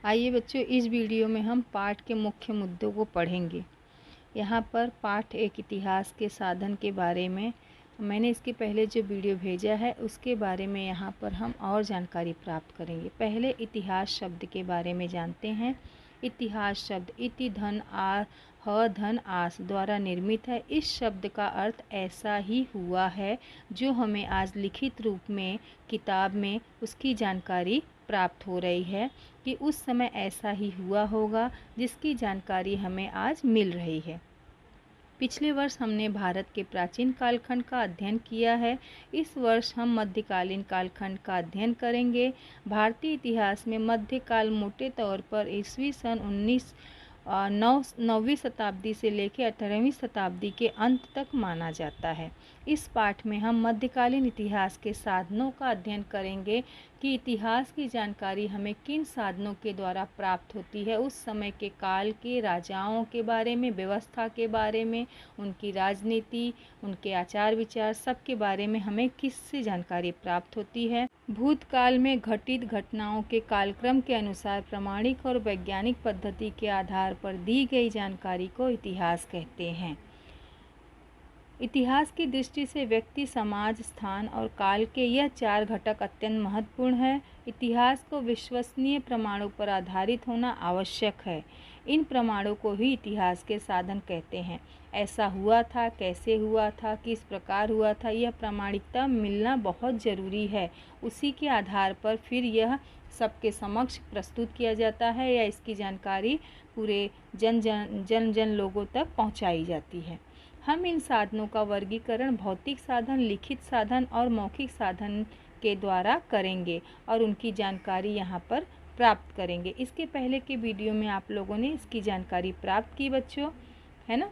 आइए बच्चों, इस वीडियो में हम पाठ के मुख्य मुद्दों को पढ़ेंगे। यहाँ पर पाठ एक इतिहास के साधन के बारे में मैंने इसके पहले जो वीडियो भेजा है उसके बारे में यहाँ पर हम और जानकारी प्राप्त करेंगे। पहले इतिहास शब्द के बारे में जानते हैं। इतिहास शब्द इति धन आ ह धन आस द्वारा निर्मित है। इस शब्द का अर्थ ऐसा ही हुआ है जो हमें आज लिखित रूप में किताब में उसकी जानकारी प्राप्त हो रही है कि उस समय ऐसा ही हुआ होगा जिसकी जानकारी हमें आज मिल रही है। पिछले वर्ष हमने भारत के प्राचीन कालखंड का अध्ययन किया है। इस वर्ष हम मध्यकालीन कालखंड का अध्ययन करेंगे। भारतीय इतिहास में मध्यकाल मोटे तौर पर ईस्वी सन 9वीं शताब्दी से लेकर 18वीं शताब्दी के अंत तक माना जाता है। इस पाठ में हम मध्यकालीन इतिहास के साधनों का अध्ययन करेंगे कि इतिहास की जानकारी हमें किन साधनों के द्वारा प्राप्त होती है। उस समय के काल के राजाओं के बारे में, व्यवस्था के बारे में, उनकी राजनीति, उनके आचार विचार, सब के बारे में हमें किससे जानकारी प्राप्त होती है। भूतकाल में घटित घटनाओं के कालक्रम के अनुसार प्रामाणिक और वैज्ञानिक पद्धति के आधार पर दी गई जानकारी को इतिहास कहते हैं। इतिहास की दृष्टि से व्यक्ति, समाज, स्थान और काल के यह चार घटक अत्यंत महत्वपूर्ण है। इतिहास को विश्वसनीय प्रमाणों पर आधारित होना आवश्यक है। इन प्रमाणों को ही इतिहास के साधन कहते हैं। ऐसा हुआ था, कैसे हुआ था, किस प्रकार हुआ था, यह प्रामाणिकता मिलना बहुत ज़रूरी है। उसी के आधार पर फिर यह सबके समक्ष प्रस्तुत किया जाता है या इसकी जानकारी पूरे जन लोगों तक पहुंचाई जाती है। हम इन साधनों का वर्गीकरण भौतिक साधन, लिखित साधन और मौखिक साधन के द्वारा करेंगे और उनकी जानकारी यहाँ पर प्राप्त करेंगे। इसके पहले के वीडियो में आप लोगों ने इसकी जानकारी प्राप्त की बच्चों, है ना।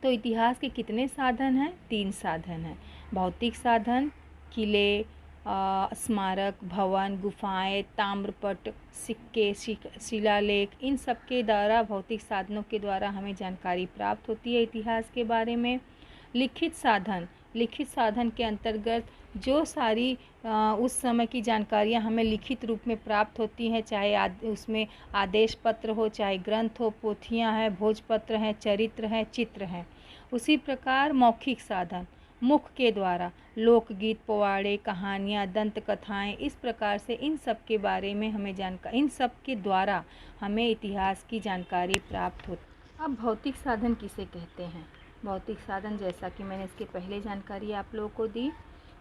तो इतिहास के कितने साधन हैं? 3 साधन हैं। भौतिक साधन, किले, स्मारक, भवन, गुफाएं, ताम्रपट, सिक्के, शिलालेख, इन सब के द्वारा, भौतिक साधनों के द्वारा हमें जानकारी प्राप्त होती है इतिहास के बारे में। लिखित साधन, लिखित साधन के अंतर्गत जो सारी उस समय की जानकारियाँ हमें लिखित रूप में प्राप्त होती हैं, चाहे उसमें आदेश पत्र हो, चाहे ग्रंथ हो, पोथियाँ हैं, भोजपत्र हैं, चरित्र हैं, चित्र हैं। उसी प्रकार मौखिक साधन, मुख के द्वारा लोकगीत, पवाड़े, कहानियाँ, दंत कथाएँ, इस प्रकार से इन सब के बारे में हमें इन सब के द्वारा हमें इतिहास की जानकारी प्राप्त होती। अब भौतिक साधन किसे कहते हैं? भौतिक साधन, जैसा कि मैंने इसके पहले जानकारी आप लोगों को दी,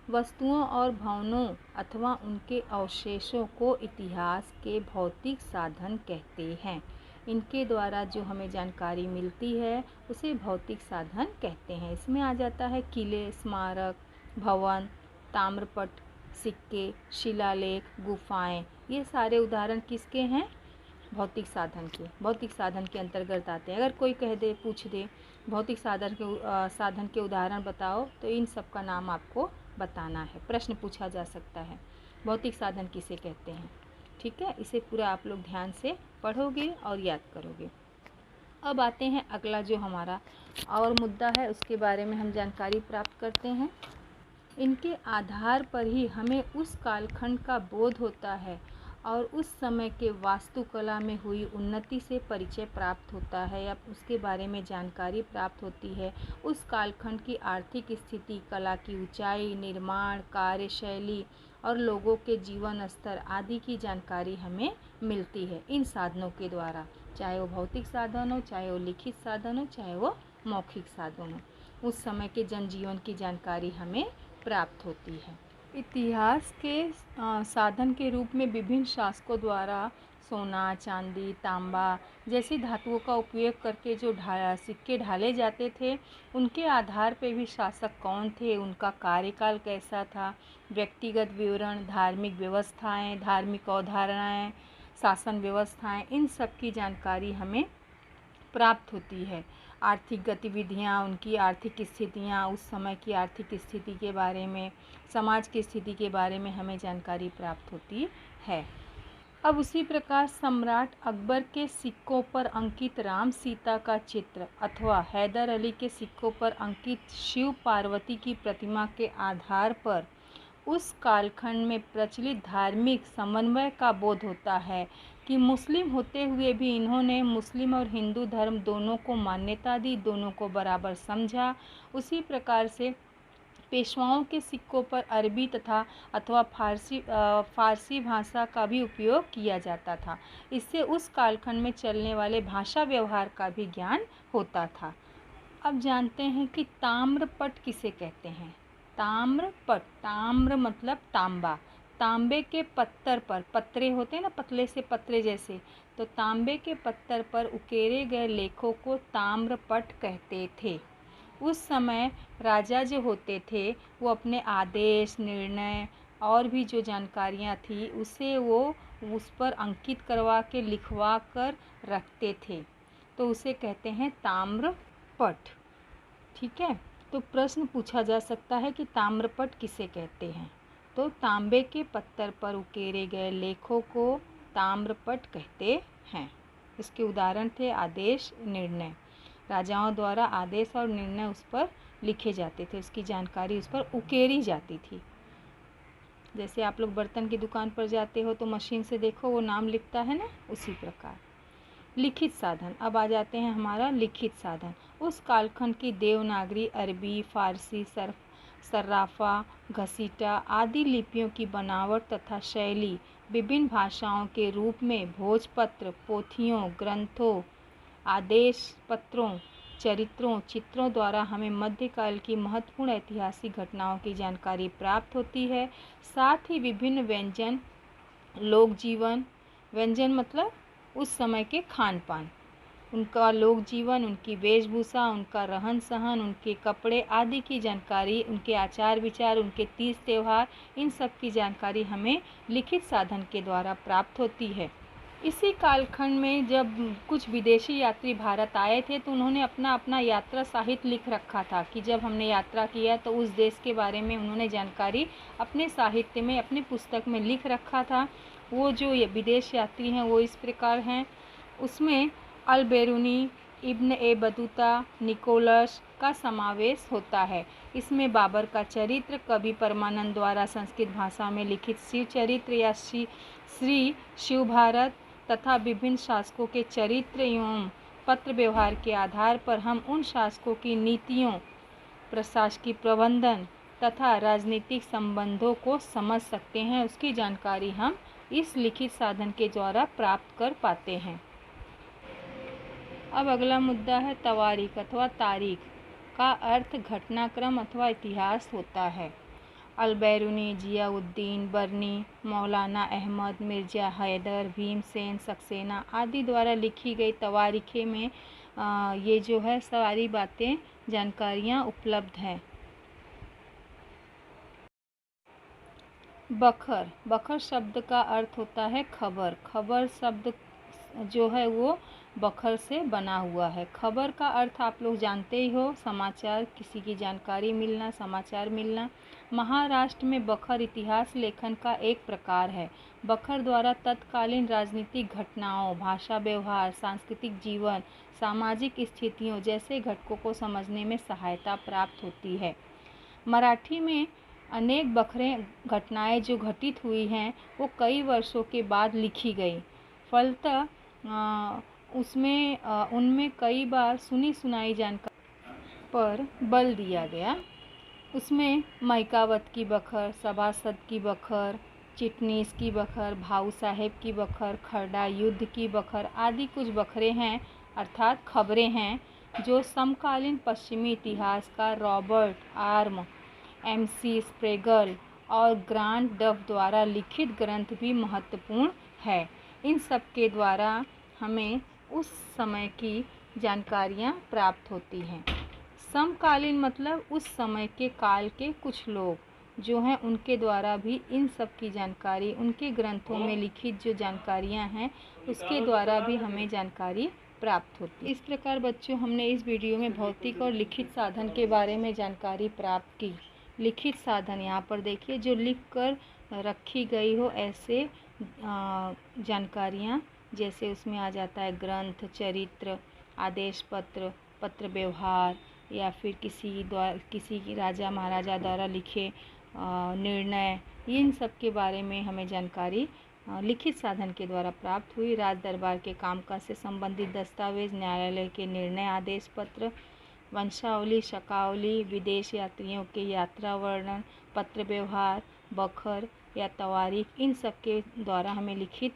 वस्तुओं और भवनों अथवा उनके अवशेषों को इतिहास के भौतिक साधन कहते हैं। इनके द्वारा जो हमें जानकारी मिलती है उसे भौतिक साधन कहते हैं। इसमें आ जाता है किले, स्मारक, भवन, ताम्रपट, सिक्के, शिलालेख, गुफाएं। ये सारे उदाहरण किसके हैं? भौतिक साधन के। भौतिक साधन के अंतर्गत आते हैं। अगर कोई कह दे, पूछ दे भौतिक साधन के उदाहरण बताओ, तो इन सब का नाम आपको बताना है। प्रश्न पूछा जा सकता है, भौतिक साधन किसे कहते हैं। ठीक है, इसे पूरा आप लोग ध्यान से पढ़ोगे और याद करोगे। अब आते हैं अगला जो हमारा और मुद्दा है, उसके बारे में हम जानकारी प्राप्त करते हैं। इनके आधार पर ही हमें उस कालखंड का बोध होता है और उस समय के वास्तुकला में हुई उन्नति से परिचय प्राप्त होता है या उसके बारे में जानकारी प्राप्त होती है। उस कालखंड की आर्थिक स्थिति, कला की ऊंचाई, निर्माण, कार्यशैली और लोगों के जीवन स्तर आदि की जानकारी हमें मिलती है इन साधनों के द्वारा, चाहे वो भौतिक साधन हो, चाहे वो लिखित साधन हो, चाहे वो मौखिक साधन हो। उस समय के जनजीवन की जानकारी हमें प्राप्त होती है। इतिहास के साधन के रूप में विभिन्न शासकों द्वारा सोना, चांदी, तांबा जैसी धातुओं का उपयोग करके जो सिक्के ढाले जाते थे, उनके आधार पर भी शासक कौन थे, उनका कार्यकाल कैसा था, व्यक्तिगत विवरण, धार्मिक व्यवस्थाएं, धार्मिक अवधारणाएं, शासन व्यवस्थाएं, इन सब की जानकारी हमें प्राप्त होती है। आर्थिक गतिविधियाँ, उनकी आर्थिक स्थितियाँ, उस समय की आर्थिक स्थिति के बारे में, समाज की स्थिति के बारे में हमें जानकारी प्राप्त होती है। अब उसी प्रकार सम्राट अकबर के सिक्कों पर अंकित राम सीता का चित्र अथवा हैदर अली के सिक्कों पर अंकित शिव पार्वती की प्रतिमा के आधार पर उस कालखंड में प्रचलित धार्मिक समन्वय का बोध होता है कि मुस्लिम होते हुए भी इन्होंने मुस्लिम और हिंदू धर्म दोनों को मान्यता दी, दोनों को बराबर समझा। उसी प्रकार से पेशवाओं के सिक्कों पर अरबी तथा अथवा फारसी भाषा का भी उपयोग किया जाता था। इससे उस कालखंड में चलने वाले भाषा व्यवहार का भी ज्ञान होता था। अब जानते हैं कि ताम्रपट किसे कहते हैं। ताम्रपट, ताम्र मतलब तांबा, तांबे के पत्थर पर, पत्रे होते हैं ना पतले से पत्रे जैसे, तो तांबे के पत्थर पर उकेरे गए लेखों को ताम्रपट कहते थे। उस समय राजा जो होते थे वो अपने आदेश, निर्णय और भी जो जानकारियाँ थी उसे वो उस पर अंकित करवा के लिखवा कर रखते थे, तो उसे कहते हैं ताम्रपट। ठीक है, तो प्रश्न पूछा जा सकता है कि ताम्रपट किसे कहते हैं। तो तांबे के पत्थर पर उकेरे गए लेखों को ताम्रपट कहते हैं। इसके उदाहरण थे आदेश, निर्णय। राजाओं द्वारा आदेश और निर्णय उस पर लिखे जाते थे, उसकी जानकारी उस पर उकेरी जाती थी। जैसे आप लोग बर्तन की दुकान पर जाते हो तो मशीन से देखो वो नाम लिखता है ना, उसी प्रकार। लिखित साधन, अब आ जाते हैं हमारा लिखित साधन। उस कालखंड की देवनागरी, अरबी, फारसी, सर्राफा, घसीटा आदि लिपियों की बनावट तथा शैली विभिन्न भाषाओं के रूप में भोजपत्र, पोथियों, ग्रंथों, आदेश पत्रों, चरित्रों, चित्रों द्वारा हमें मध्यकाल की महत्वपूर्ण ऐतिहासिक घटनाओं की जानकारी प्राप्त होती है। साथ ही विभिन्न व्यंजन, लोक जीवन, व्यंजन मतलब उस समय के खान पान, उनका लोक जीवन, उनकी वेशभूषा, उनका रहन सहन, उनके कपड़े आदि की जानकारी, उनके आचार विचार, उनके तीज त्यौहार, इन सब की जानकारी हमें लिखित साधन के द्वारा प्राप्त होती है। इसी कालखंड में जब कुछ विदेशी यात्री भारत आए थे तो उन्होंने अपना अपना यात्रा साहित्य लिख रखा था कि जब हमने यात्रा किया तो उस देश के बारे में उन्होंने जानकारी अपने साहित्य में, अपनी पुस्तक में लिख रखा था। वो जो ये विदेश यात्री हैं वो इस प्रकार हैं। उसमें अल-बेरूनी, इब्न ए बतूता, निकोलस का समावेश होता है। इसमें बाबर का चरित्र, कवि परमानंद द्वारा संस्कृत भाषा में लिखित शिव चरित्र या श्री शिव भारत तथा विभिन्न शासकों के चरित्र एवं पत्र व्यवहार के आधार पर हम उन शासकों की नीतियों, प्रशासकीय प्रबंधन तथा राजनीतिक संबंधों को समझ सकते हैं। उसकी जानकारी हम इस लिखित साधन के द्वारा प्राप्त कर पाते हैं। अब अगला मुद्दा है तवारीख अथवा तारीख का अर्थ घटनाक्रम अथवा इतिहास होता है। अल-बेरूनी, जियाउद्दीन, बर्नी, मौलाना अहमद, मिर्ज़ा हैदर, भीमसेन, सक्सेना आदि द्वारा लिखी गई तवारीखें में ये जो है सारी बातें, जानकारियाँ उपलब्ध हैं। बखर, बखर शब्द का अर्थ होता है खबर। खबर शब्द जो है वो बखर से बना हुआ है। खबर का अर्थ आप लोग जानते ही हो, समाचार, किसी की जानकारी मिलना, समाचार मिलना। महाराष्ट्र में बखर इतिहास लेखन का एक प्रकार है। बखर द्वारा तत्कालीन राजनीतिक घटनाओं, भाषा व्यवहार, सांस्कृतिक जीवन, सामाजिक स्थितियों जैसे घटकों को समझने में सहायता प्राप्त होती है। मराठी में अनेक बखरें घटनाएं जो घटित हुई हैं वो कई वर्षों के बाद लिखी गई। फलतः उनमें कई बार सुनी सुनाई जानकारी पर बल दिया गया। उसमें मैकावत की बखर, सभासद की बखर, चिटनीस की बखर, भाऊ साहेब की बखर, खरड़ा युद्ध की बखर आदि कुछ बखरें हैं, अर्थात खबरें हैं, जो समकालीन पश्चिमी इतिहासकार रॉबर्ट आर्म, MC स्प्रेगल और ग्रांट डफ द्वारा लिखित ग्रंथ भी महत्वपूर्ण है। इन सब के द्वारा हमें उस समय की जानकारियाँ प्राप्त होती हैं। समकालीन मतलब उस समय के काल के कुछ लोग जो हैं उनके द्वारा भी इन सब की जानकारी, उनके ग्रंथों में लिखित जो जानकारियाँ हैं उसके द्वारा भी हमें जानकारी प्राप्त होती है। इस प्रकार बच्चों, हमने इस वीडियो में भौतिक और लिखित साधन के बारे में जानकारी प्राप्त की। लिखित साधन यहाँ पर देखिए जो लिख कर रखी गई हो ऐसे जानकारियाँ, जैसे उसमें आ जाता है ग्रंथ, चरित्र, आदेश पत्र, पत्र व्यवहार या फिर किसी राजा महाराजा द्वारा लिखे निर्णय, इन सब के बारे में हमें जानकारी लिखित साधन के द्वारा प्राप्त हुई। राज दरबार के कामकाज से संबंधित दस्तावेज, न्यायालय के निर्णय, आदेश पत्र, वंशावली, शकावली, विदेश यात्रियों के यात्रा वर्णन, पत्र व्यवहार, बखर या तवारीख, इन सब के द्वारा हमें लिखित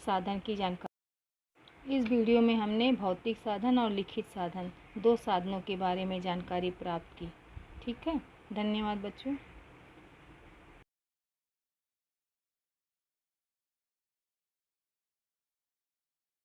साधन की जानकारी। इस वीडियो में हमने भौतिक साधन और लिखित साधन, दो साधनों के बारे में जानकारी प्राप्त की। ठीक है, धन्यवाद बच्चों।